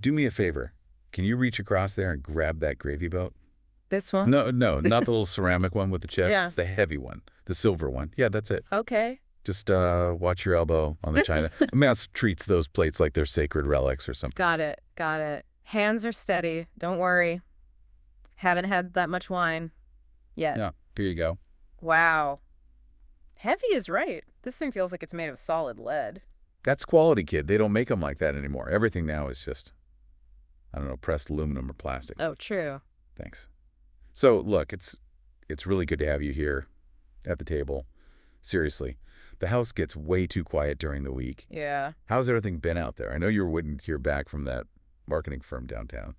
Do me a favor. Can you reach across there and grab that gravy boat? This one? No, no, not the little ceramic one with the chip. Yeah. The heavy one. The silver one. Yeah, that's it. Okay. Just watch your elbow on the china. Mouse treats those plates like they're sacred relics or something. Got it. Got it. Hands are steady. Don't worry. Haven't had that much wine yet. Yeah, here you go. Wow. Heavy is right. This thing feels like it's made of solid lead. That's quality, kid. They don't make them like that anymore. Everything now is just, I don't know, pressed aluminum or plastic. Oh, true. Thanks. So, look, it's really good to have you here at the table. Seriously, the house gets way too quiet during the week. Yeah. How's everything been out there? I know you're waiting to hear back from that marketing firm downtown.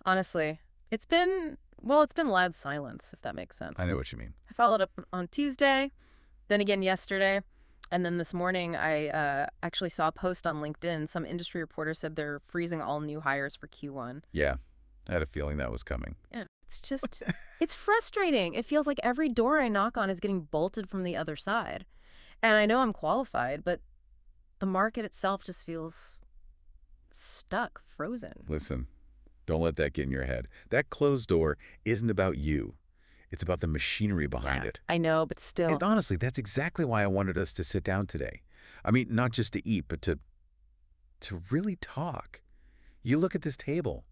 Honestly, it's been loud silence, if that makes sense. I know what you mean. I followed up on Tuesday, then again yesterday, and then this morning I actually saw a post on LinkedIn. Some industry reporter said they're freezing all new hires for Q1. Yeah, I had a feeling that was coming. Yeah. It's just, it's frustrating. It feels like every door I knock on is getting bolted from the other side. And I know I'm qualified, but the market itself just feels stuck, frozen. Listen, don't let that get in your head. That closed door isn't about you. It's about the machinery behind it. I know, but still. And honestly, that's exactly why I wanted us to sit down today. I mean, not just to eat, but to really talk. You look at this table.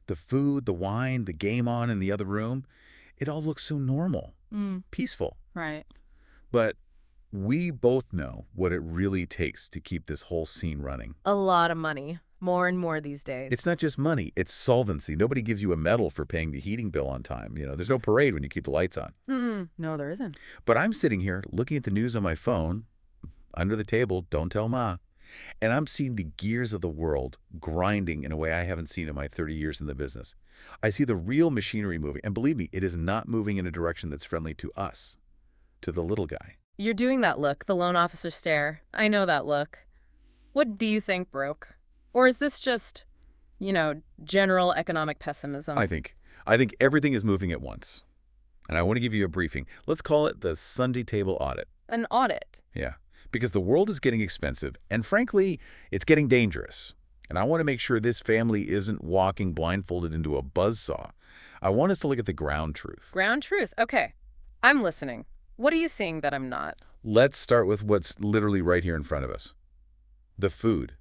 The food, the wine, the game on in the other room, it all looks so normal, peaceful. Right. But we both know what it really takes to keep this whole scene running. A lot of money. More and more these days. It's not just money, it's solvency. Nobody gives you a medal for paying the heating bill on time. There's no parade when you keep the lights on. No, there isn't. But I'm sitting here looking at the news on my phone, under the table, don't tell Ma, and I'm seeing the gears of the world grinding in a way I haven't seen in my 30 years in the business. I see the real machinery moving, and believe me, it is not moving in a direction that's friendly to us, to the little guy. You're doing that look, the loan officer stare. I know that look. What do you think broke? Or is this just, general economic pessimism? I think everything is moving at once. And I want to give you a briefing. Let's call it the Sunday table audit. An audit? Yeah. Because the world is getting expensive, and frankly, it's getting dangerous. And I want to make sure this family isn't walking blindfolded into a buzzsaw. I want us to look at the ground truth. Ground truth. Okay. I'm listening. What are you seeing that I'm not? Let's start with what's literally right here in front of us. The food.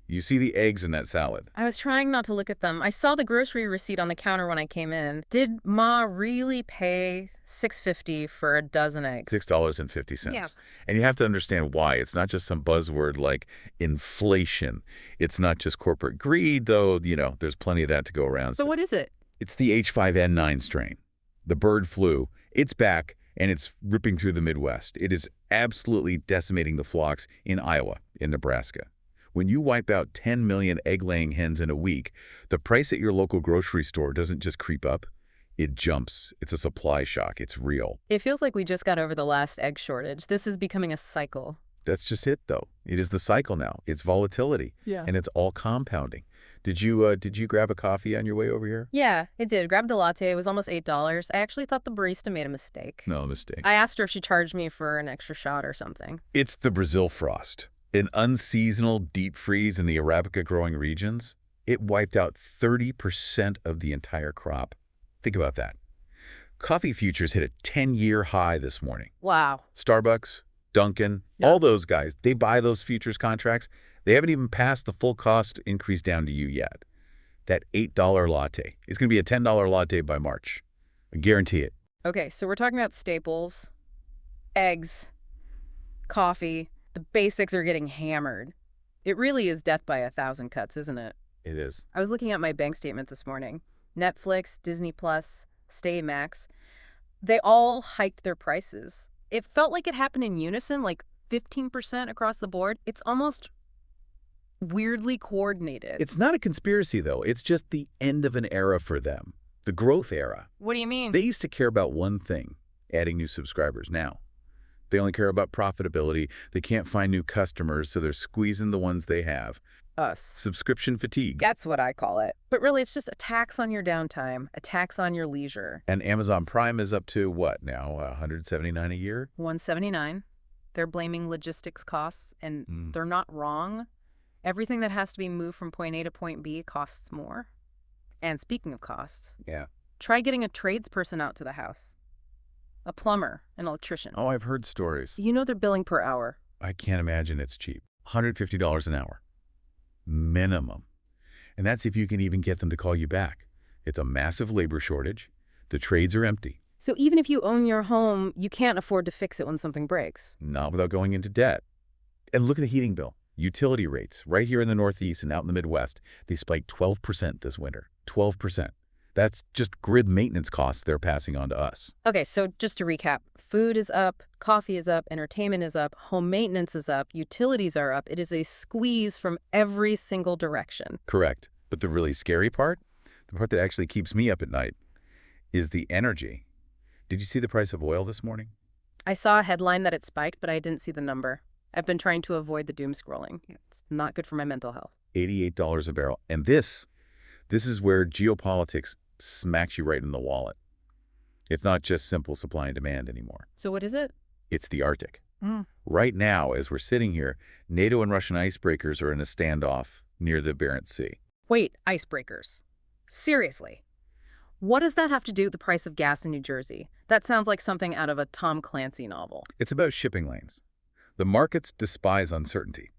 You see the eggs in that salad. I was trying not to look at them. I saw the grocery receipt on the counter when I came in. Did Ma really pay $6.50 for a dozen eggs? $6.50. Yeah. And you have to understand why. It's not just some buzzword like inflation. It's not just corporate greed, though, there's plenty of that to go around. So what is it? It's the H5N9 strain. The bird flu. It's back, and it's ripping through the Midwest. It is absolutely decimating the flocks in Iowa, in Nebraska. When you wipe out 10 million egg-laying hens in a week, the price at your local grocery store doesn't just creep up, it jumps. It's a supply shock. It's real. It feels like we just got over the last egg shortage. This is becoming a cycle. That's just it, though. It is the cycle now. It's volatility. Yeah. And it's all compounding. Did you grab a coffee on your way over here? Yeah, I did. Grabbed a latte. It was almost $8. I actually thought the barista made a mistake. No mistake. I asked her if she charged me for an extra shot or something. It's the Brazil frost. An unseasonal deep freeze in the Arabica growing regions. It wiped out 30% of the entire crop. Think about that. Coffee futures hit a 10-year high this morning. Wow. Starbucks, Dunkin', all those guys, they buy those futures contracts. They haven't even passed the full cost increase down to you yet. That $8 latte is going to be a $10 latte by March. I guarantee it. Okay, so we're talking about staples, eggs, coffee. The basics are getting hammered. It really is death by 1,000 cuts, isn't it? It is. I was looking at my bank statement this morning. Netflix, Disney Plus, Stay Max, they all hiked their prices. It felt like it happened in unison, like 15% across the board. It's almost weirdly coordinated. It's not a conspiracy, though. It's just the end of an era for them. The growth era. What do you mean? They used to care about one thing, adding new subscribers. Now, they only care about profitability. They can't find new customers, so they're squeezing the ones they have. Us. Subscription fatigue. That's what I call it. But really, it's just a tax on your downtime, a tax on your leisure. And Amazon Prime is up to what now? $179 a year? $179. They're blaming logistics costs, and they're not wrong. Everything that has to be moved from point A to point B costs more. And speaking of costs, Yeah. try getting a tradesperson out to the house. A plumber, an electrician. Oh, I've heard stories. You know they're billing per hour. I can't imagine it's cheap. $150 an hour. Minimum. And that's if you can even get them to call you back. It's a massive labor shortage. The trades are empty. So even if you own your home, you can't afford to fix it when something breaks. Not without going into debt. And look at the heating bill. Utility rates, right here in the Northeast and out in the Midwest, they spiked 12% this winter. 12%. That's just grid maintenance costs they're passing on to us. Okay, so just to recap, food is up, coffee is up, entertainment is up, home maintenance is up, utilities are up. It is a squeeze from every single direction. Correct. But the really scary part, the part that actually keeps me up at night, is the energy. Did you see the price of oil this morning? I saw a headline that it spiked, but I didn't see the number. I've been trying to avoid the doom scrolling. It's not good for my mental health. $88 a barrel. And this is where geopolitics smacks you right in the wallet. It's not just simple supply and demand anymore. So what is it? It's the Arctic. Right now, as we're sitting here, NATO and Russian icebreakers are in a standoff near the Barents Sea. Wait, icebreakers. Seriously. What does that have to do with the price of gas in New Jersey? That sounds like something out of a Tom Clancy novel. It's about shipping lanes. The markets despise uncertainty.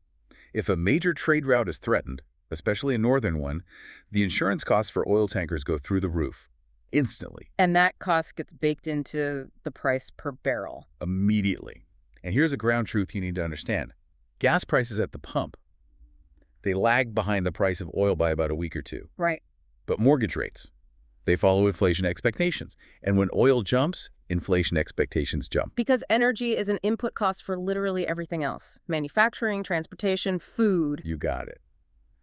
If a major trade route is threatened, especially a northern one, the insurance costs for oil tankers go through the roof. Instantly. And that cost gets baked into the price per barrel. Immediately. And here's a ground truth you need to understand. Gas prices at the pump, they lag behind the price of oil by about a week or two. Right. But mortgage rates, they follow inflation expectations. And when oil jumps, inflation expectations jump. Because energy is an input cost for literally everything else. Manufacturing, transportation, food. You got it.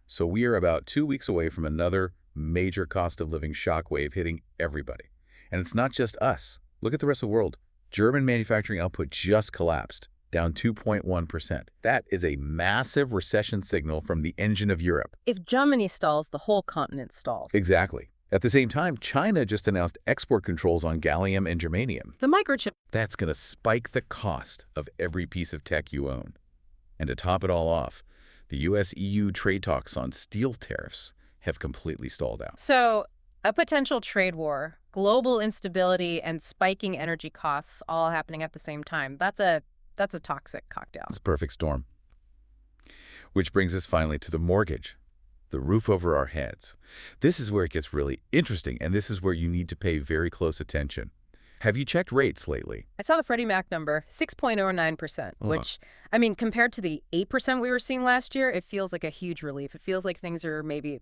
So we are about 2 weeks away from another major cost of living shockwave hitting everybody. And it's not just us. Look at the rest of the world. German manufacturing output just collapsed, down 2.1%. That is a massive recession signal from the engine of Europe. If Germany stalls, the whole continent stalls. Exactly. At the same time, China just announced export controls on gallium and germanium. The microchip. That's going to spike the cost of every piece of tech you own. And to top it all off, the US-EU trade talks on steel tariffs have completely stalled out. So, a potential trade war, global instability, and spiking energy costs all happening at the same time. That's a toxic cocktail. It's a perfect storm. Which brings us finally to the mortgage, the roof over our heads. This is where it gets really interesting, and this is where you need to pay very close attention. Have you checked rates lately? I saw the Freddie Mac number, 6.09%, which, I mean, compared to the 8% we were seeing last year, it feels like a huge relief. It feels like things are maybe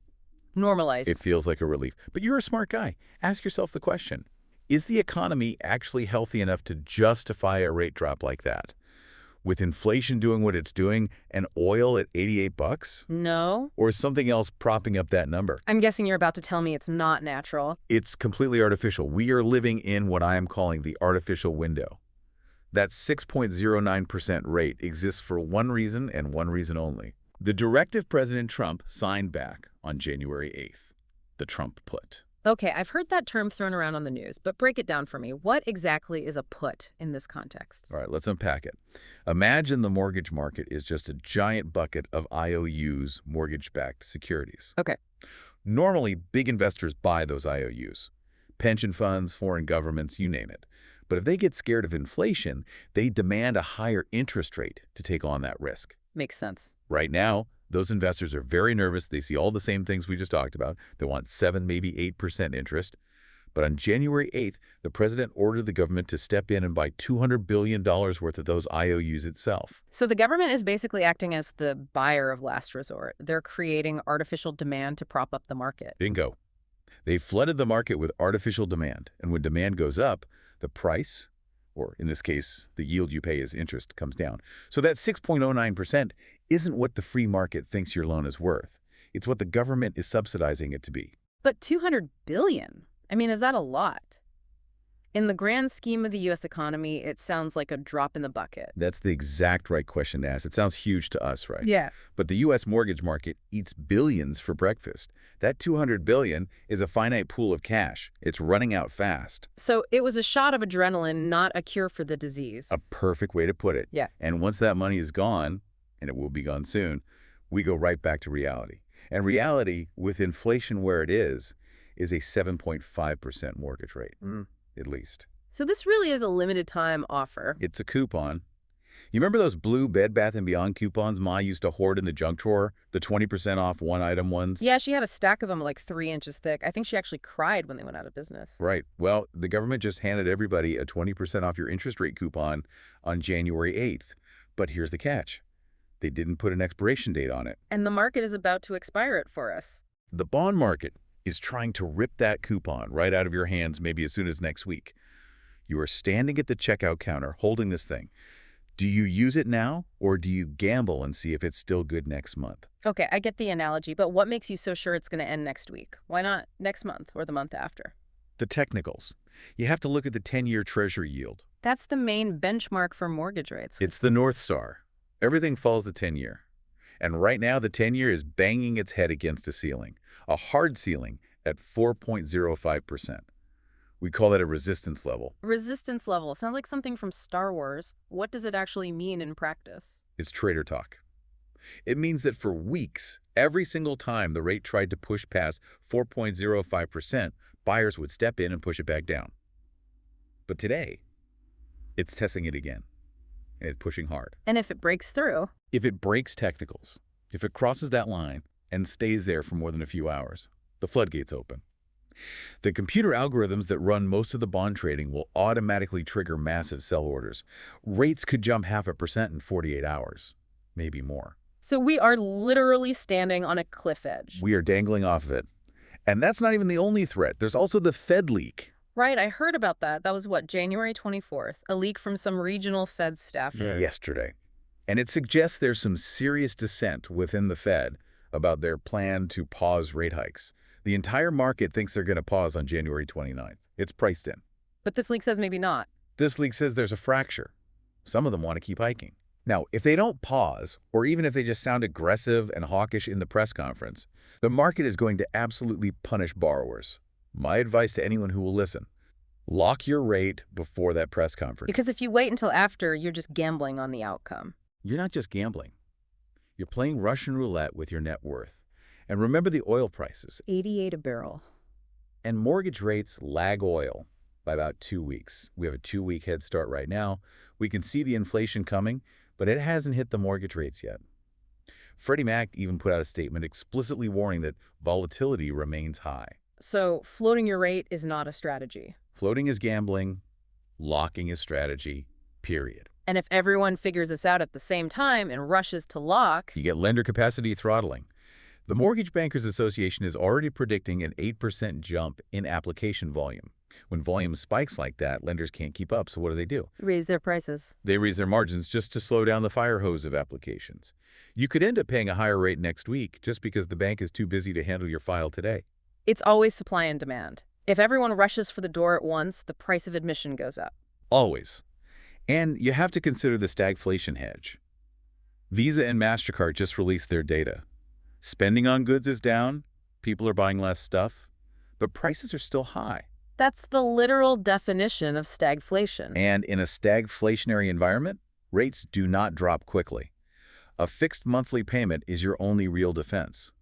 normalized. It feels like a relief. But you're a smart guy. Ask yourself the question, is the economy actually healthy enough to justify a rate drop like that? With inflation doing what it's doing and oil at $88? No. Or is something else propping up that number? I'm guessing you're about to tell me it's not natural. It's completely artificial. We are living in what I am calling the artificial window. That 6.09% rate exists for one reason and one reason only. The directive President Trump signed back on January 8th, the Trump put. Okay, I've heard that term thrown around on the news, but break it down for me. What exactly is a put in this context? All right, let's unpack it. Imagine the mortgage market is just a giant bucket of IOUs, mortgage-backed securities. Okay. Normally, big investors buy those IOUs. Pension funds, foreign governments, you name it. But if they get scared of inflation, they demand a higher interest rate to take on that risk. Makes sense. Right now, those investors are very nervous. They see all the same things we just talked about. They want 7, maybe 8% interest. But on January 8th, the president ordered the government to step in and buy $200 billion worth of those IOUs itself. So the government is basically acting as the buyer of last resort. They're creating artificial demand to prop up the market. Bingo. They flooded the market with artificial demand. And when demand goes up, the price, or in this case, the yield you pay as interest, comes down. So that 6.09% isn't what the free market thinks your loan is worth. It's what the government is subsidizing it to be. But $200 billion? I mean, is that a lot? In the grand scheme of the U.S. economy, it sounds like a drop in the bucket. That's the exact right question to ask. It sounds huge to us, right? Yeah. But the U.S. mortgage market eats billions for breakfast. That $200 billion is a finite pool of cash. It's running out fast. So it was a shot of adrenaline, not a cure for the disease. A perfect way to put it. Yeah. And once that money is gone, and it will be gone soon, We go right back to reality. And reality, with inflation where it is a 7.5% mortgage rate, at least. So this really is a limited time offer. It's a coupon. You remember those blue Bed Bath & Beyond coupons Ma used to hoard in the junk drawer? The 20% off one-item ones? Yeah, she had a stack of them like 3 inches thick. I think she actually cried when they went out of business. Right. Well, the government just handed everybody a 20% off your interest rate coupon on January 8th. But here's the catch. They didn't put an expiration date on it. And the market is about to expire it for us. The bond market is trying to rip that coupon right out of your hands maybe as soon as next week. You are standing at the checkout counter holding this thing. Do you use it now, or do you gamble and see if it's still good next month? Okay, I get the analogy, but what makes you so sure it's going to end next week? Why not next month or the month after? The technicals. You have to look at the 10-year Treasury yield. That's the main benchmark for mortgage rates. It's the North Star. Everything follows the 10-year. And right now, the 10-year is banging its head against a ceiling, a hard ceiling at 4.05%. We call that a resistance level. Resistance level. Sounds like something from Star Wars. What does it actually mean in practice? It's trader talk. It means that for weeks, every single time the rate tried to push past 4.05%, buyers would step in and push it back down. But today, it's testing it again, and it's pushing hard. And if it breaks through? If it breaks technicals, if it crosses that line and stays there for more than a few hours, the floodgates open. The computer algorithms that run most of the bond trading will automatically trigger massive sell orders. Rates could jump 0.5% in 48 hours, maybe more. So we are literally standing on a cliff edge. We are dangling off of it. And that's not even the only threat. There's also the Fed leak. Right, I heard about that. That was what, January 24th? A leak from some regional Fed staffer. Yesterday. And it suggests there's some serious dissent within the Fed about their plan to pause rate hikes. The entire market thinks they're going to pause on January 29th. It's priced in. But this leak says maybe not. This leak says there's a fracture. Some of them want to keep hiking. Now, if they don't pause, or even if they just sound aggressive and hawkish in the press conference, the market is going to absolutely punish borrowers. My advice to anyone who will listen, lock your rate before that press conference. Because if you wait until after, you're just gambling on the outcome. You're not just gambling. You're playing Russian roulette with your net worth. And remember the oil prices. 88 a barrel. And mortgage rates lag oil by about 2 weeks. We have a 2-week head start right now. We can see the inflation coming, but it hasn't hit the mortgage rates yet. Freddie Mac even put out a statement explicitly warning that volatility remains high. So floating your rate is not a strategy. Floating is gambling, locking is strategy, period. And if everyone figures this out at the same time and rushes to lock, You get lender capacity throttling. The Mortgage Bankers Association is already predicting an 8% jump in application volume. When volume spikes like that, lenders can't keep up, so what do? raise their prices. They raise their margins just to slow down the fire hose of applications. You could end up paying a higher rate next week just because the bank is too busy to handle your file today. It's always supply and demand. If everyone rushes for the door at once, the price of admission goes up. Always. And you have to consider the stagflation hedge. Visa and MasterCard just released their data. Spending on goods is down, people are buying less stuff, but prices are still high. That's the literal definition of stagflation. And in a stagflationary environment, rates do not drop quickly. A fixed monthly payment is your only real defense.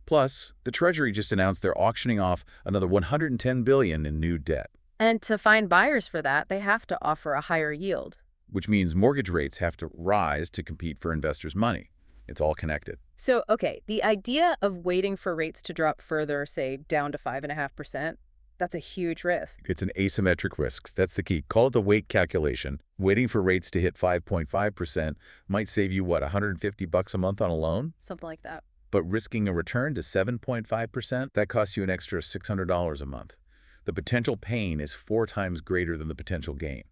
Plus, the Treasury just announced they're auctioning off another $110 billion in new debt, And to find buyers for that, they have to offer a higher yield. which means mortgage rates have to rise to compete for investors' money. It's all connected. So, okay, the idea of waiting for rates to drop further, say down to 5.5%, that's a huge risk. It's an asymmetric risk. That's the key. Call it the weight calculation. Waiting for rates to hit 5.5% might save you, what, $150 a month on a loan? Something like that. But risking a return to 7.5%, that costs you an extra $600 a month. The potential pain is 4 times greater than the potential gain.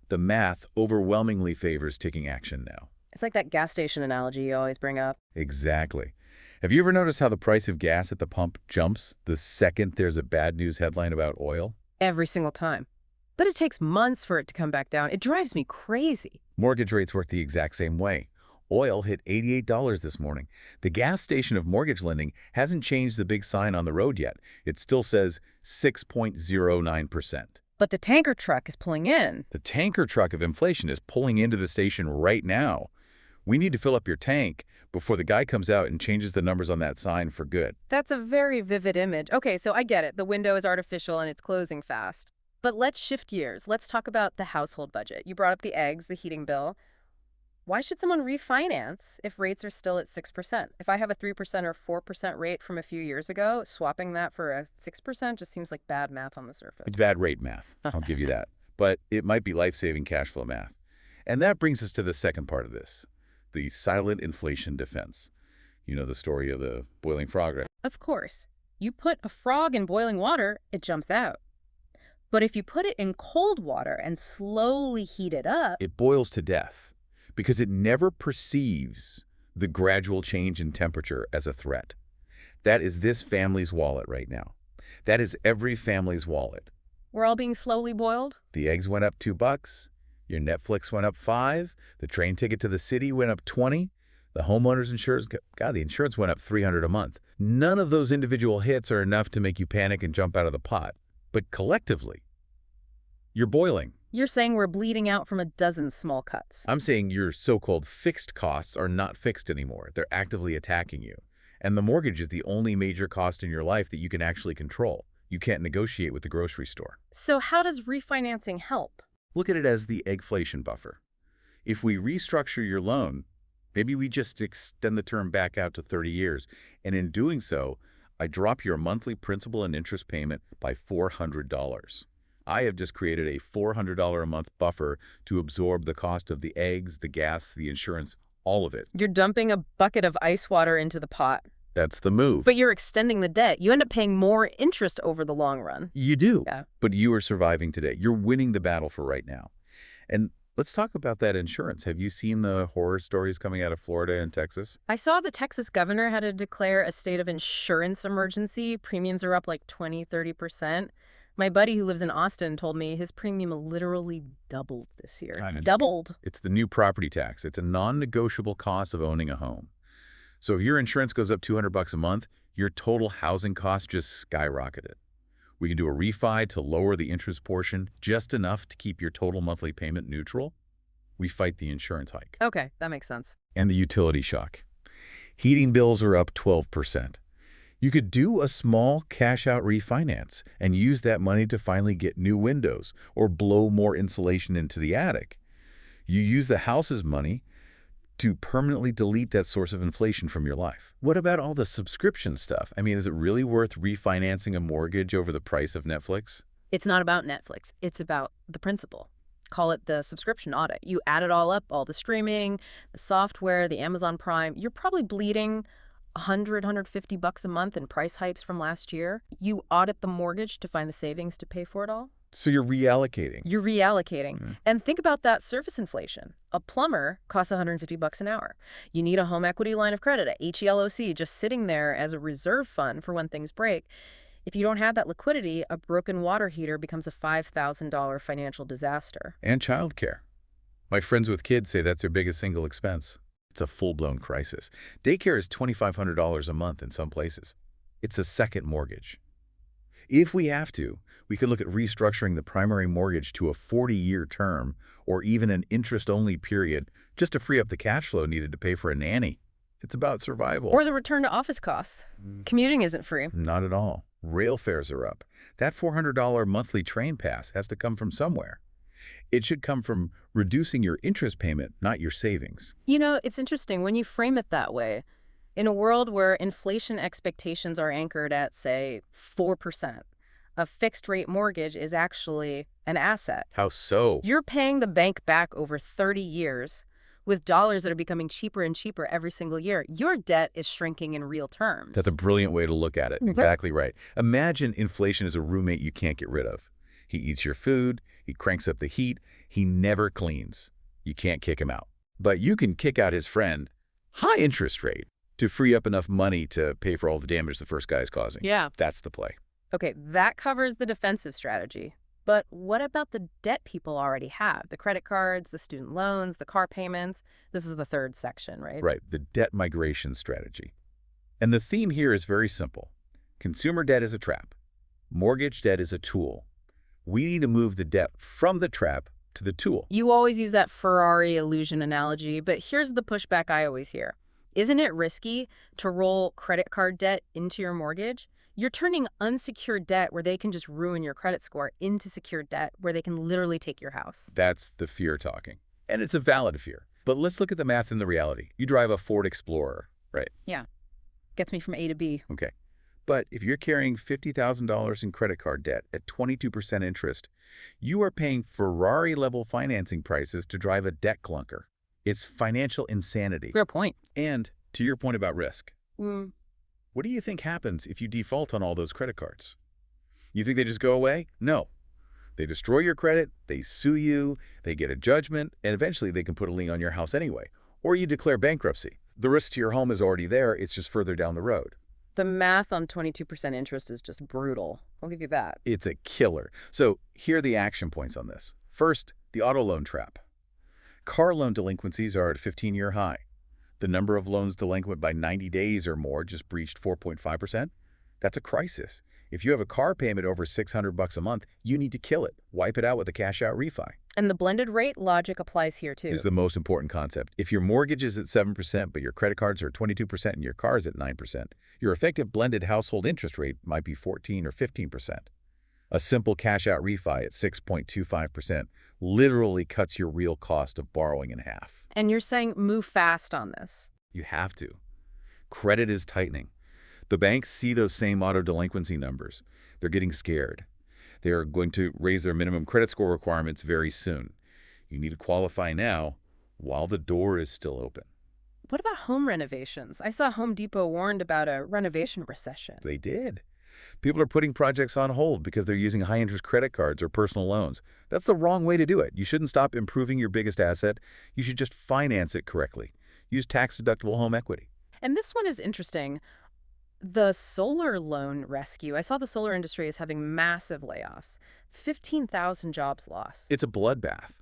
The math overwhelmingly favors taking action now. It's like that gas station analogy you always bring up. Exactly. Have you ever noticed how the price of gas at the pump jumps the second there's a bad news headline about oil? Every single time. But it takes months for it to come back down. It drives me crazy. Mortgage rates work the exact same way. Oil hit $88 this morning. The gas station of mortgage lending hasn't changed the big sign on the road yet. It still says 6.09%. But the tanker truck is pulling in. The tanker truck of inflation is pulling into the station right now. We need to fill up your tank before the guy comes out and changes the numbers on that sign for good. That's a very vivid image. Okay, so I get it. The window is artificial and it's closing fast. But let's shift gears. Let's talk about the household budget. You brought up the eggs, the heating bill. Why should someone refinance if rates are still at 6%? If I have a 3% or 4% rate from a few years ago, swapping that for a 6% just seems like bad math on the surface. It's bad rate math, I'll give you that. But it might be life-saving cash flow math. And that brings us to the second part of this, the silent inflation defense. You know the story of the boiling frog, right? Of course. You put a frog in boiling water, it jumps out. But if you put it in cold water and slowly heat it up, It boils to death because it never perceives the gradual change in temperature as a threat. That is this family's wallet right now. That is every family's wallet. we're all being slowly boiled? The eggs went up $2, your Netflix went up $5, the train ticket to the city went up $20, the homeowner's insurance, God, the insurance went up $300 a month. None of those individual hits are enough to make you panic and jump out of the pot. But collectively, you're boiling. You're saying we're bleeding out from a dozen small cuts. I'm saying your so-called fixed costs are not fixed anymore. They're actively attacking you. And the mortgage is the only major cost in your life that you can actually control. You can't negotiate with the grocery store. So how does refinancing help? Look at it as the eggflation buffer. If we restructure your loan, maybe we just extend the term back out to 30 years, and in doing so, I drop your monthly principal and interest payment by $400. I have just created a $400 a month buffer to absorb the cost of the eggs, the gas, the insurance, all of it. You're dumping a bucket of ice water into the pot. That's the move. But you're extending the debt. You end up paying more interest over the long run. You do. Yeah. But you are surviving today. You're winning the battle for right now. And let's talk about that insurance. Have you seen the horror stories coming out of Florida and Texas? I saw the Texas governor had to declare a state of insurance emergency. Premiums are up like 20–30%. My buddy who lives in Austin told me his premium literally doubled this year. I know. Doubled. It's the new property tax. It's a non-negotiable cost of owning a home. So if your insurance goes up $200 a month, your total housing cost just skyrocketed. We can do a refi to lower the interest portion just enough to keep your total monthly payment neutral. We fight the insurance hike. Okay, that makes sense. And the utility shock. Heating bills are up 12%. You could do a small cash-out refinance and use that money to finally get new windows or blow more insulation into the attic. You use the house's money to permanently delete that source of inflation from your life. What about all the subscription stuff? I mean, is it really worth refinancing a mortgage over the price of Netflix? It's not about Netflix. It's about the principle. Call it the subscription audit. You add it all up, all the streaming, the software, the Amazon Prime. You're probably bleeding $100–150 a month in price hikes from last year. You audit the mortgage to find the savings to pay for it all. So you're reallocating. You're reallocating. And think about that service inflation. A plumber costs $150 an hour. You need a home equity line of credit, a HELOC, just sitting there as a reserve fund for when things break. If you don't have that liquidity, a broken water heater becomes a $5,000 financial disaster. And childcare. My friends with kids say that's their biggest single expense. It's a full-blown crisis. Daycare is $2,500 a month in some places. It's a second mortgage. If we have to, we could look at restructuring the primary mortgage to a 40-year term or even an interest-only period just to free up the cash flow needed to pay for a nanny. It's about survival. Or the return to office costs. Commuting isn't free. Not at all. Rail fares are up. That $400 monthly train pass has to come from somewhere. It should come from reducing your interest payment, not your savings. You know, it's interesting when you frame it that way. In a world where inflation expectations are anchored at, say, 4%, a fixed-rate mortgage is actually an asset. How so? You're paying the bank back over 30 years with dollars that are becoming cheaper and cheaper every single year. Your debt is shrinking in real terms. That's a brilliant way to look at it. Exactly right. Imagine inflation as a roommate you can't get rid of. He eats your food, he cranks up the heat, he never cleans. You can't kick him out. But you can kick out his friend, high interest rate, to free up enough money to pay for all the damage the first guy is causing. Yeah. That's the play. Okay, that covers the defensive strategy. But what about the debt people already have? The credit cards, the student loans, the car payments? This is the third section, right? Right, the debt migration strategy. And the theme here is very simple. Consumer debt is a trap. Mortgage debt is a tool. We need to move the debt from the trap to the tool. You always use that Ferrari illusion analogy, but here's the pushback I always hear. Isn't it risky to roll credit card debt into your mortgage? You're turning unsecured debt where they can just ruin your credit score into secured debt where they can literally take your house. That's the fear talking. And it's a valid fear. But let's look at the math and the reality. You drive a Ford Explorer, right? Yeah. Gets me from A to B. Okay. But if you're carrying $50,000 in credit card debt at 22% interest, you are paying Ferrari-level financing prices to drive a debt clunker. It's financial insanity. Fair point. And to your point about risk, what do you think happens if you default on all those credit cards? You think they just go away? No. They destroy your credit, they sue you, they get a judgment, and eventually they can put a lien on your house anyway. Or you declare bankruptcy. The risk to your home is already there, it's just further down the road. The math on 22% interest is just brutal. I'll give you that. It's a killer. So here are the action points on this. First, the auto loan trap. Car loan delinquencies are at a 15-year high. The number of loans delinquent by 90 days or more just breached 4.5%. That's a crisis. If you have a car payment over $600 a month, you need to kill it. Wipe it out with a cash-out refi. And the blended rate logic applies here, too. Is the most important concept. If your mortgage is at 7%, but your credit cards are 22% and your car is at 9%, your effective blended household interest rate might be 14 or 15%. A simple cash-out refi at 6.25% literally cuts your real cost of borrowing in half. And you're saying move fast on this. You have to. Credit is tightening. The banks see those same auto delinquency numbers. They're getting scared. They are going to raise their minimum credit score requirements very soon. You need to qualify now while the door is still open. What about home renovations? I saw Home Depot warned about a renovation recession. They did. People are putting projects on hold because they're using high-interest credit cards or personal loans. That's the wrong way to do it. You shouldn't stop improving your biggest asset. You should just finance it correctly. Use tax-deductible home equity. And this one is interesting. The solar loan rescue. I saw the solar industry is having massive layoffs. 15,000 jobs lost. It's a bloodbath.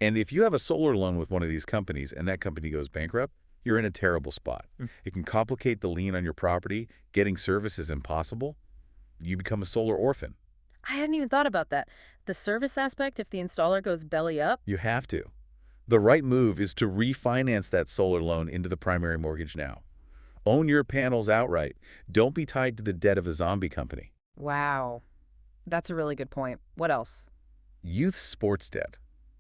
And if you have a solar loan with one of these companies and that company goes bankrupt, you're in a terrible spot. It can complicate the lien on your property. Getting service is impossible. You become a solar orphan. I hadn't even thought about that. The service aspect, if the installer goes belly up. You have to. The right move is to refinance that solar loan into the primary mortgage now. Own your panels outright. Don't be tied to the debt of a zombie company. Wow. That's a really good point. What else? Youth sports debt.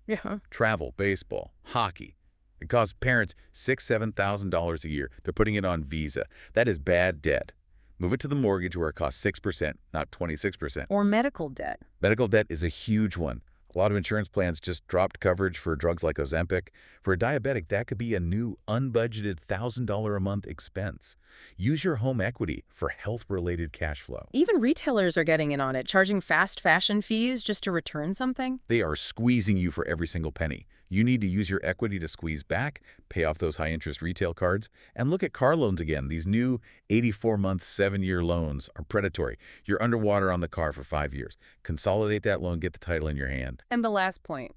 Yeah. Travel, baseball, hockey. It costs parents $6,000, $7,000 a year. They're putting it on Visa. That is bad debt. Move it to the mortgage where it costs 6%, not 26%. Or medical debt. Medical debt is a huge one. A lot of insurance plans just dropped coverage for drugs like Ozempic. For a diabetic, that could be a new unbudgeted $1,000 a month expense. Use your home equity for health-related cash flow. Even retailers are getting in on it, charging fast fashion fees just to return something. They are squeezing you for every single penny. You need to use your equity to squeeze back, pay off those high-interest retail cards, and look at car loans again. These new 84-month, 7-year loans are predatory. You're underwater on the car for 5 years. Consolidate that loan, get the title in your hand. And the last point.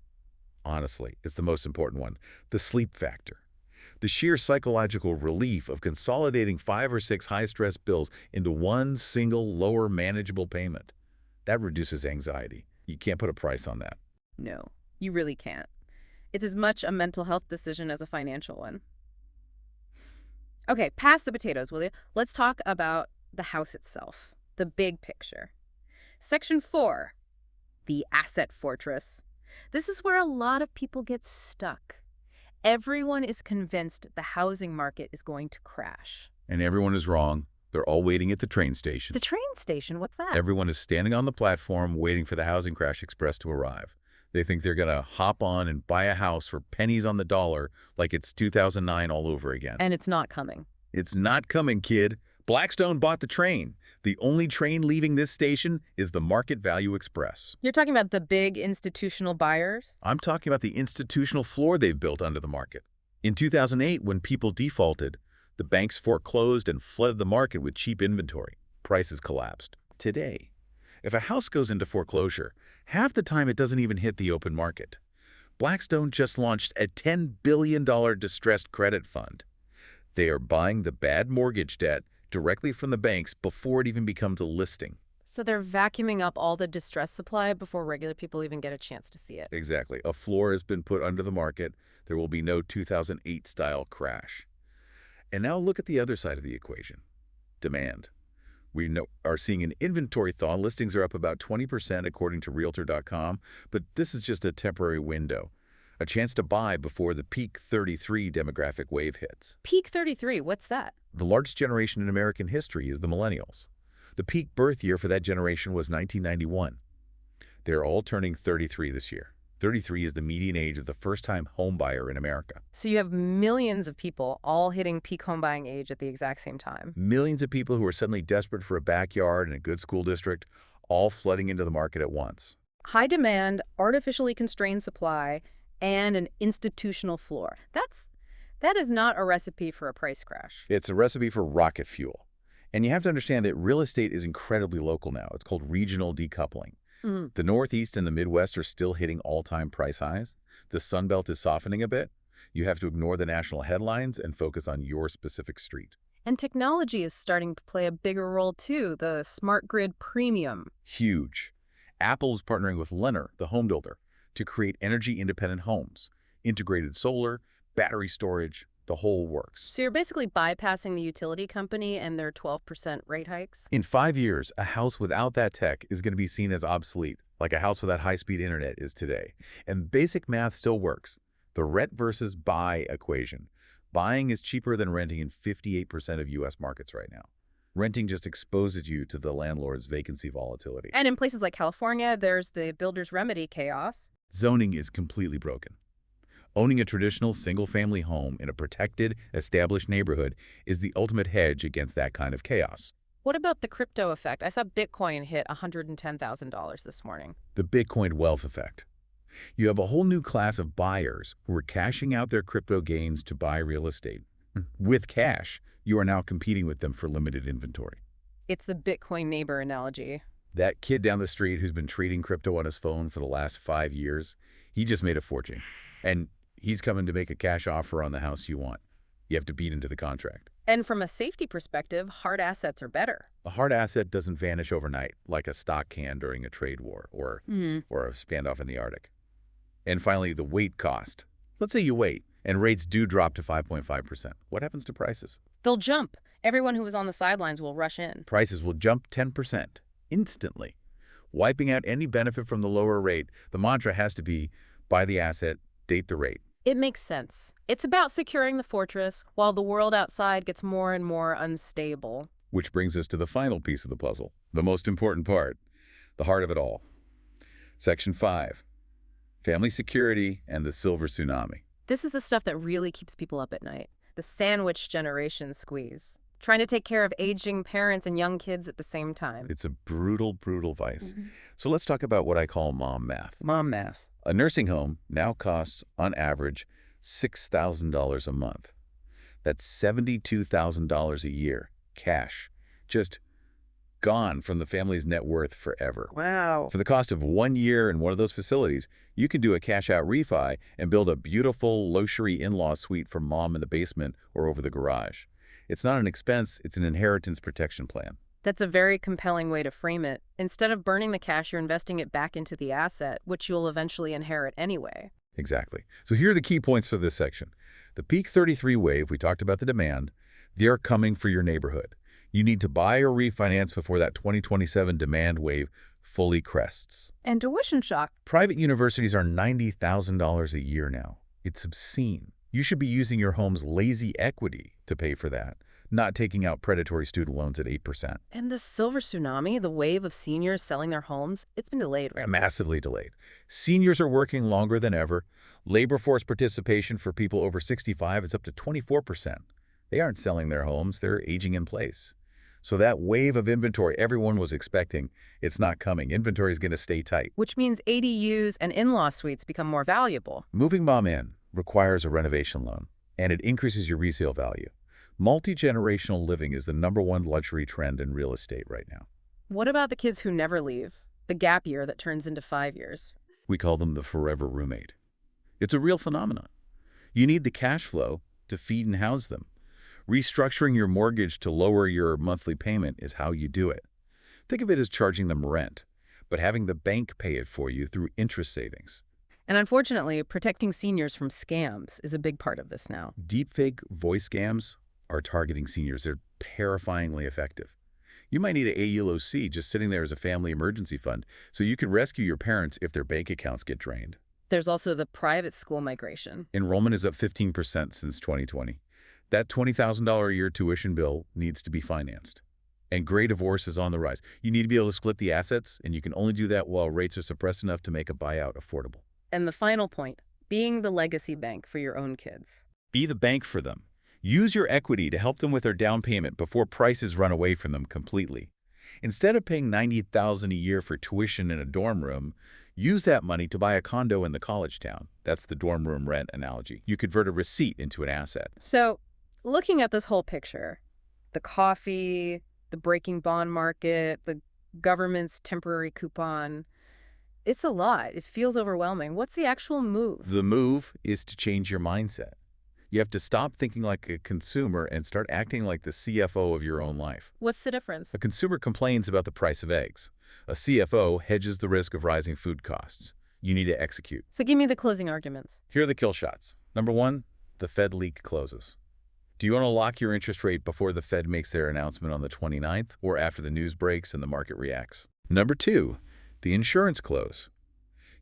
Honestly, it's the most important one, the sleep factor. The sheer psychological relief of consolidating 5 or 6 high-stress bills into one single, lower, manageable payment. That reduces anxiety. You can't put a price on that. No, you really can't. It's as much a mental health decision as a financial one. Okay, pass the potatoes, will you? Let's talk about the house itself, the big picture. Section 4, the asset fortress. This is where a lot of people get stuck. Everyone is convinced the housing market is going to crash. And everyone is wrong. They're all waiting at the train station. The train station? What's that? Everyone is standing on the platform waiting for the housing crash express to arrive. They think they're going to hop on and buy a house for pennies on the dollar like it's 2009 all over again. And it's not coming. It's not coming, kid. Blackstone bought the train. The only train leaving this station is the Market Value Express. You're talking about the big institutional buyers? I'm talking about the institutional floor they've built under the market. In 2008, when people defaulted, the banks foreclosed and flooded the market with cheap inventory. Prices collapsed. Today, if a house goes into foreclosure, half the time it doesn't even hit the open market. Blackstone just launched a $10 billion distressed credit fund. They are buying the bad mortgage debt directly from the banks before it even becomes a listing. So they're vacuuming up all the distress supply before regular people even get a chance to see it. Exactly. A floor has been put under the market. There will be no 2008-style crash. And now look at the other side of the equation, demand. We are seeing an inventory thaw. Listings are up about 20% according to Realtor.com, but this is just a temporary window, a chance to buy before the peak 33 demographic wave hits. Peak 33, what's that? The largest generation in American history is the millennials. The peak birth year for that generation was 1991. They're all turning 33 this year. 33 is the median age of the first-time homebuyer in America. So you have millions of people all hitting peak home buying age at the exact same time. Millions of people who are suddenly desperate for a backyard and a good school district, all flooding into the market at once. High demand, artificially constrained supply, and an institutional floor. That is not a recipe for a price crash. It's a recipe for rocket fuel. And you have to understand that real estate is incredibly local now. It's called regional decoupling. The Northeast and the Midwest are still hitting all-time price highs. The Sun Belt is softening a bit. You have to ignore the national headlines and focus on your specific street. And technology is starting to play a bigger role too, the smart grid premium. Huge. Apple is partnering with Lennar, the home builder, to create energy-independent homes. Integrated solar, battery storage, the whole works. So you're basically bypassing the utility company and their 12% rate hikes? In 5 years, a house without that tech is going to be seen as obsolete, like a house without high-speed internet is today. And basic math still works. The rent versus buy equation. Buying is cheaper than renting in 58% of U.S. markets right now. Renting just exposes you to the landlord's vacancy volatility. And in places like California, there's the builder's remedy chaos. Zoning is completely broken. Owning a traditional single-family home in a protected, established neighborhood is the ultimate hedge against that kind of chaos. What about the crypto effect? I saw Bitcoin hit $110,000 this morning. The Bitcoin wealth effect. You have a whole new class of buyers who are cashing out their crypto gains to buy real estate. With cash, you are now competing with them for limited inventory. It's the Bitcoin neighbor analogy. That kid down the street who's been trading crypto on his phone for the last 5 years, he just made a fortune. And he's coming to make a cash offer on the house you want. You have to beat into the contract. And from a safety perspective, hard assets are better. A hard asset doesn't vanish overnight like a stock can during a trade war or a standoff in the Arctic. And finally, the wait cost. Let's say you wait and rates do drop to 5.5%. What happens to prices? They'll jump. Everyone who was on the sidelines will rush in. Prices will jump 10% instantly, wiping out any benefit from the lower rate. The mantra has to be buy the asset, date the rate. It makes sense. It's about securing the fortress while the world outside gets more and more unstable. Which brings us to the final piece of the puzzle, the most important part, the heart of it all. Section 5, family security and the silver tsunami. This is the stuff that really keeps people up at night. The sandwich generation squeeze. Trying to take care of aging parents and young kids at the same time. It's a brutal, brutal vice. So let's talk about what I call mom math. Mom math. A nursing home now costs, on average, $6,000 a month. That's $72,000 a year, cash. Just gone from the family's net worth forever. Wow. For the cost of 1 year in one of those facilities, you can do a cash-out refi and build a beautiful luxury in-law suite for mom in the basement or over the garage. It's not an expense, it's an inheritance protection plan. That's a very compelling way to frame it. Instead of burning the cash, you're investing it back into the asset, which you'll eventually inherit anyway. Exactly. So here are the key points for this section. The peak 33 wave, we talked about the demand, they're coming for your neighborhood. You need to buy or refinance before that 2027 demand wave fully crests. And tuition shock. Private universities are $90,000 a year now. It's obscene. You should be using your home's lazy equity to pay for that, not taking out predatory student loans at 8%. And the silver tsunami, the wave of seniors selling their homes, it's been delayed, right? Massively delayed. Seniors are working longer than ever. Labor force participation for people over 65 is up to 24%. They aren't selling their homes, they're aging in place. So that wave of inventory everyone was expecting, it's not coming. Inventory is going to stay tight. Which means ADUs and in-law suites become more valuable. Moving mom in requires a renovation loan, and it increases your resale value. Multi-generational living is the #1 luxury trend in real estate right now. What about the kids who never leave? The gap year that turns into 5 years. We call them the forever roommate. It's a real phenomenon. You need the cash flow to feed and house them. Restructuring your mortgage to lower your monthly payment is how you do it. Think of it as charging them rent, but having the bank pay it for you through interest savings. And unfortunately, protecting seniors from scams is a big part of this now. Deepfake voice scams are targeting seniors. They're terrifyingly effective. You might need an AULOC just sitting there as a family emergency fund so you can rescue your parents if their bank accounts get drained. There's also the private school migration. Enrollment is up 15% since 2020. That $20,000 a year tuition bill needs to be financed. And gray divorce is on the rise. You need to be able to split the assets, and you can only do that while rates are suppressed enough to make a buyout affordable. And the final point, being the legacy bank for your own kids. Be the bank for them. Use your equity to help them with their down payment before prices run away from them completely. Instead of paying $90,000 a year for tuition in a dorm room, use that money to buy a condo in the college town. That's the dorm room rent analogy. You convert a receipt into an asset. So, looking at this whole picture, the coffee, the breaking bond market, the government's temporary coupon, it's a lot. It feels overwhelming. What's the actual move? The move is to change your mindset. You have to stop thinking like a consumer and start acting like the CFO of your own life. What's the difference? A consumer complains about the price of eggs. A CFO hedges the risk of rising food costs. You need to execute. So give me the closing arguments. Here are the kill shots. Number one, the Fed leak closes. Do you want to lock your interest rate before the Fed makes their announcement on the 29th or after the news breaks and the market reacts? Number two, the insurance close.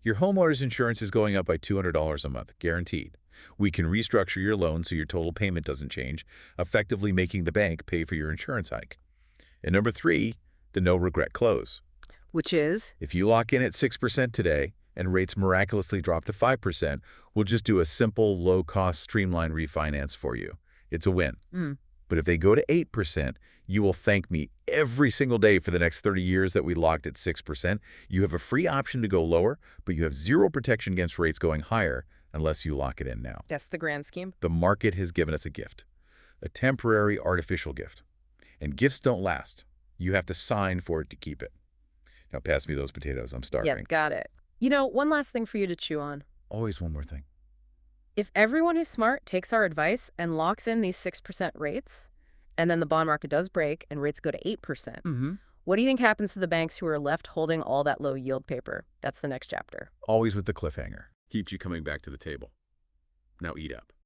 Your homeowner's insurance is going up by $200 a month, guaranteed. We can restructure your loan so your total payment doesn't change, effectively making the bank pay for your insurance hike. And number three, the no-regret close. Which is? If you lock in at 6% today and rates miraculously drop to 5%, we'll just do a simple, low-cost, streamlined refinance for you. It's a win. But if they go to 8%, you will thank me every single day for the next 30 years that we locked at 6%. You have a free option to go lower, but you have zero protection against rates going higher unless you lock it in now. That's the grand scheme. The market has given us a gift, a temporary artificial gift. And gifts don't last. You have to sign for it to keep it. Now pass me those potatoes. I'm starving. Yep, got it. You know, one last thing for you to chew on. Always one more thing. If everyone who's smart takes our advice and locks in these 6% rates, and then the bond market does break and rates go to 8%, what do you think happens to the banks who are left holding all that low yield paper? That's the next chapter. Always with the cliffhanger. Keeps you coming back to the table. Now eat up.